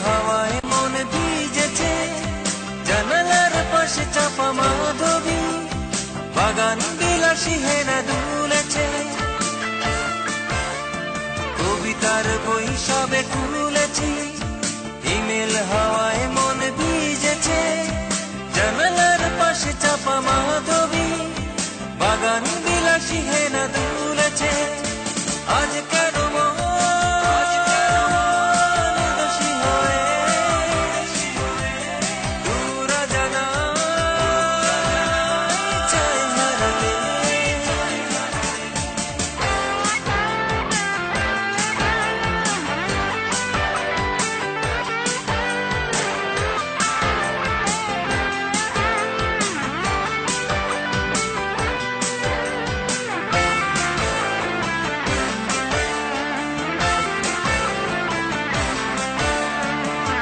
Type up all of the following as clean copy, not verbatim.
হাওয়ায় মন ভিজেছে, জানালার পাশে চাপা মাধবী, বাগান বিলাসী হেনা দুলেছে, কবিতার বই সবে খুলেছি, ইমেল হাওয়ায় মন ভিজেছে, জানালার পাশে চাপা মাধবী, বাগান বিলাসী হেনা দুলেছে। আজ কেন দোষী হয়ে দূর জানা চাই হারাতে।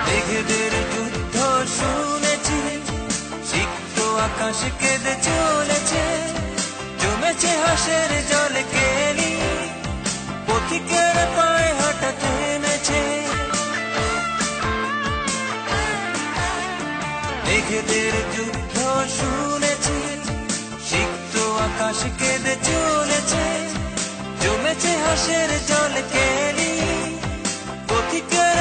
মেঘেদের যুদ্ধ শুনেছি, সিক্ত আকাশ কেঁদে চলেছে, জমেছে হাসের জল কেলি, পথিকের পায়ে হাঁটা থেমেছে। মেঘেদের যুদ্ধ শুনেছি, সিক্ত আকাশ কেঁদে চলেছে, জমেছে হাসের জল কেলি, পথিকের